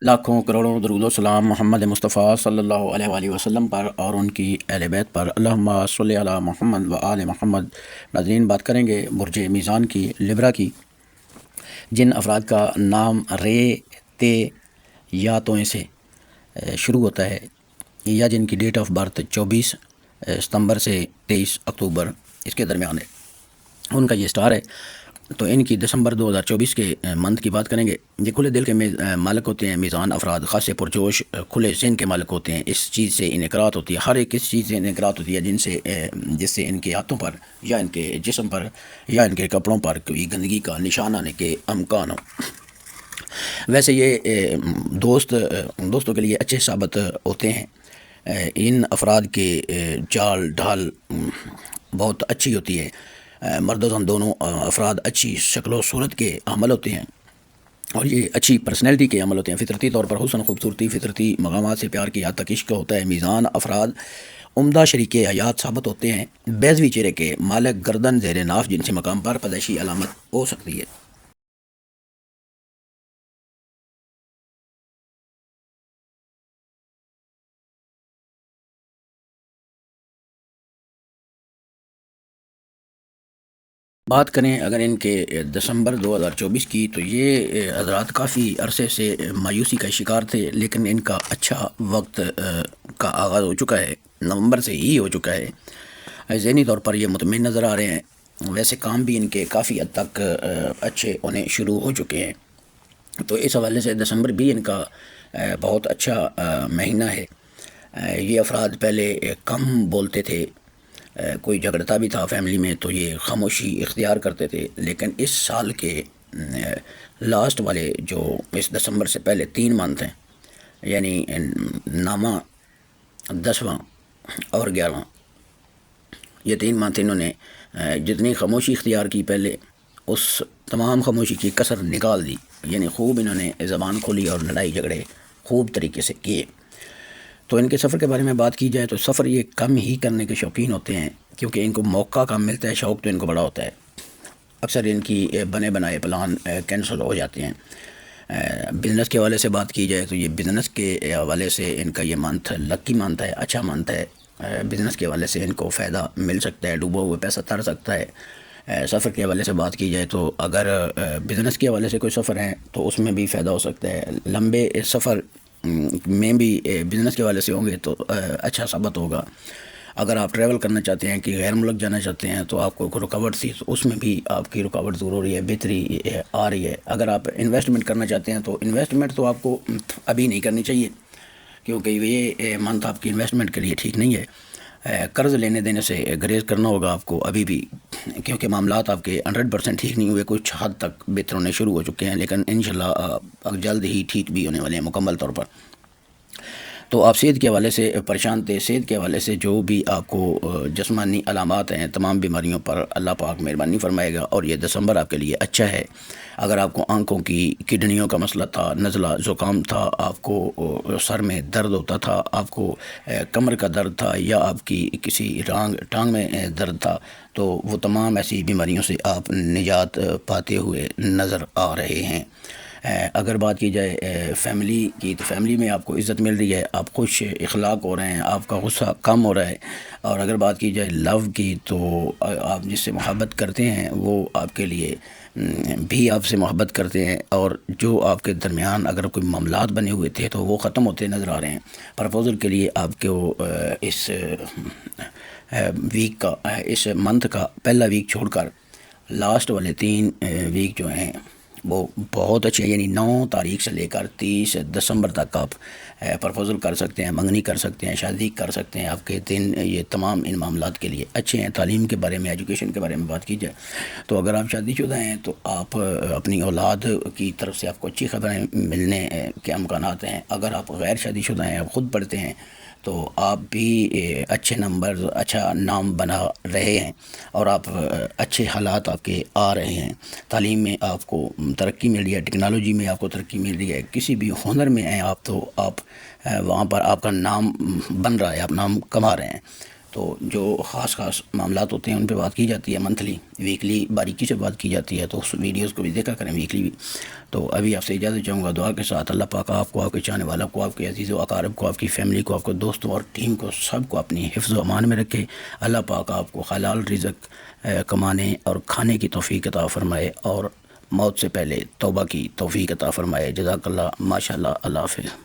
لاکھوں کروڑوں درود و سلام محمد مصطفیٰ صلی اللہ علیہ وآلہ وسلم پر اور ان کی اہل بیت پر، اللہم صلی علی محمد و آل محمد۔ ناظرین، بات کریں گے برج میزان کی، لبرا کی۔ جن افراد کا نام رے، تے یا توئیں سے شروع ہوتا ہے، یا جن کی ڈیٹ آف برتھ 24 ستمبر سے 23 اکتوبر اس کے درمیان ہے، ان کا یہ سٹار ہے، تو ان کی دسمبر 2024 کے منتھ کی بات کریں گے۔ یہ کھلے دل کے مالک ہوتے ہیں، میزان افراد خاصے پرجوش کھلے ذہن کے مالک ہوتے ہیں۔ اس چیز سے انقراط ہوتی ہے، ہر ایک اس چیز سے انقراط ہوتی ہے جس سے ان کے ہاتھوں پر یا ان کے جسم پر یا ان کے کپڑوں پر کوئی گندگی کا نشان آنے کے امکان ہو۔ ویسے یہ دوستوں کے لیے اچھے ثابت ہوتے ہیں۔ ان افراد کے چال ڈھال بہت اچھی ہوتی ہے، مرد و زن دونوں افراد اچھی شکل و صورت کے عمل ہوتے ہیں، اور یہ اچھی پرسنالٹی کے عمل ہوتے ہیں۔ فطرتی طور پر حسن، خوبصورتی، فطرتی مقامات سے پیار کی یہاں تک عشق ہوتا ہے۔ میزان افراد عمدہ شریک حیات ثابت ہوتے ہیں، بیضوی چہرے کے مالک، گردن زیر ناف جنسی مقام پر پیدائشی علامت ہو سکتی ہے۔ بات کریں اگر ان کے دسمبر 2024 کی، تو یہ حضرات کافی عرصے سے مایوسی کا شکار تھے، لیکن ان کا اچھا وقت کا آغاز ہو چکا ہے، نومبر سے ہی ہو چکا ہے۔ ذہنی طور پر یہ مطمئن نظر آ رہے ہیں۔ ویسے کام بھی ان کے کافی حد تک اچھے ہونے شروع ہو چکے ہیں، تو اس حوالے سے دسمبر بھی ان کا بہت اچھا مہینہ ہے۔ یہ افراد پہلے کم بولتے تھے، کوئی جھگڑتا بھی تھا فیملی میں تو یہ خاموشی اختیار کرتے تھے، لیکن اس سال کے لاسٹ والے جو اس دسمبر سے پہلے 3 منتھ ہیں، یعنی نامہ، 10واں اور 11واں، یہ 3 منتھ انہوں نے جتنی خاموشی اختیار کی پہلے، اس تمام خاموشی کی کسر نکال دی، یعنی خوب انہوں نے زبان کھولی اور لڑائی جھگڑے خوب طریقے سے کیے۔ تو ان کے سفر کے بارے میں بات کی جائے تو سفر یہ کم ہی کرنے کے شوقین ہوتے ہیں، کیونکہ ان کو موقع کم ملتا ہے، شوق تو ان کو بڑا ہوتا ہے۔ اکثر ان کی بنے بنائے پلان کینسل ہو جاتے ہیں۔ بزنس کے حوالے سے بات کی جائے تو یہ بزنس کے حوالے سے ان کا یہ منتھ لکی منتھ ہے، اچھا منتھ ہے۔ بزنس کے حوالے سے ان کو فائدہ مل سکتا ہے، ڈوبا ہوا پیسہ تر سکتا ہے۔ سفر کے حوالے سے بات کی جائے تو اگر بزنس کے حوالے سے کوئی سفر ہے تو اس میں بھی فائدہ ہو سکتا ہے۔ لمبے سفر میں بھی بزنس کے حوالے سے ہوں گے تو اچھا ثابت ہوگا۔ اگر آپ ٹریول کرنا چاہتے ہیں کہ غیر ملک جانا چاہتے ہیں تو آپ کو رکاوٹ تھی، تو اس میں بھی آپ کی رکاوٹ دور ہو رہی ہے، بہتری آ رہی ہے۔ اگر آپ انویسٹمنٹ کرنا چاہتے ہیں تو انویسٹمنٹ تو آپ کو ابھی نہیں کرنی چاہیے، کیونکہ یہ منتھ آپ کی انویسٹمنٹ کے لیے ٹھیک نہیں ہے۔ قرض لینے دینے سے گریز کرنا ہوگا آپ کو ابھی بھی، کیونکہ معاملات آپ کے 100% ٹھیک نہیں ہوئے، کچھ حد تک بہتر ہونے شروع ہو چکے ہیں، لیکن انشاءاللہ جلد ہی ٹھیک بھی ہونے والے ہیں مکمل طور پر۔ تو آپ صحت کے حوالے سے پریشان تھے، صحت کے حوالے سے جو بھی آپ کو جسمانی علامات ہیں، تمام بیماریوں پر اللہ پاک مہربانی فرمائے گا، اور یہ دسمبر آپ کے لیے اچھا ہے۔ اگر آپ کو آنکھوں کی، کڈنیوں کا مسئلہ تھا، نزلہ زکام تھا، آپ کو سر میں درد ہوتا تھا، آپ کو کمر کا درد تھا، یا آپ کی کسی ٹانگ میں درد تھا، تو وہ تمام ایسی بیماریوں سے آپ نجات پاتے ہوئے نظر آ رہے ہیں۔ اگر بات کی جائے فیملی کی، تو فیملی میں آپ کو عزت مل رہی ہے، آپ خوش اخلاق ہو رہے ہیں، آپ کا غصہ کم ہو رہا ہے۔ اور اگر بات کی جائے لو کی، تو آپ جس سے محبت کرتے ہیں وہ آپ کے لیے بھی آپ سے محبت کرتے ہیں، اور جو آپ کے درمیان اگر کوئی معاملات بنے ہوئے تھے تو وہ ختم ہوتے نظر آ رہے ہیں۔ پرپوزل کے لیے آپ کو اس ویک کا، اس منتھ کا پہلا ویک چھوڑ کر لاسٹ والے 3 ویک جو ہیں وہ بہت اچھے ہیں، یعنی 9 تاریخ سے لے کر 30 دسمبر تک آپ پرپوزل کر سکتے ہیں، منگنی کر سکتے ہیں، شادی کر سکتے ہیں۔ آپ کے دن یہ تمام ان معاملات کے لیے اچھے ہیں۔ تعلیم کے بارے میں، ایجوکیشن کے بارے میں بات کی جائے تو اگر آپ شادی شدہ ہیں تو آپ اپنی اولاد کی طرف سے آپ کو اچھی خبریں ملنے کے امکانات ہیں۔ اگر آپ غیر شادی شدہ ہیں، آپ خود پڑھتے ہیں، تو آپ بھی اچھے نمبر، اچھا نام بنا رہے ہیں، اور آپ اچھے حالات آپ کے آ رہے ہیں۔ تعلیم میں آپ کو ترقی مل رہی ہے، ٹیکنالوجی میں آپ کو ترقی مل رہی ہے، کسی بھی ہنر میں ہیں آپ تو آپ وہاں پر آپ کا نام بن رہا ہے، آپ نام کما رہے ہیں۔ تو جو خاص معاملات ہوتے ہیں ان پہ بات کی جاتی ہے، منتھلی ویکلی باریکی سے بات کی جاتی ہے، تو اس ویڈیوز کو بھی دیکھا کریں ویکلی بھی۔ تو ابھی آپ سے اجازت چاہوں گا دعا کے ساتھ، اللہ پاک آپ کو، آپ کے چاہنے والا کو، آپ کے عزیز و اقارب کو، آپ کی فیملی کو، آپ کو دوستوں اور ٹیم کو، سب کو اپنی حفظ و امان میں رکھے۔ اللہ پاک آپ کو حلال رزق کمانے اور کھانے کی توفیق عطا فرمائے، اور موت سے پہلے توبہ کی توفیق عطا فرمائے۔ جزاک اللہ، ماشاء اللہ، اللہ حافظ۔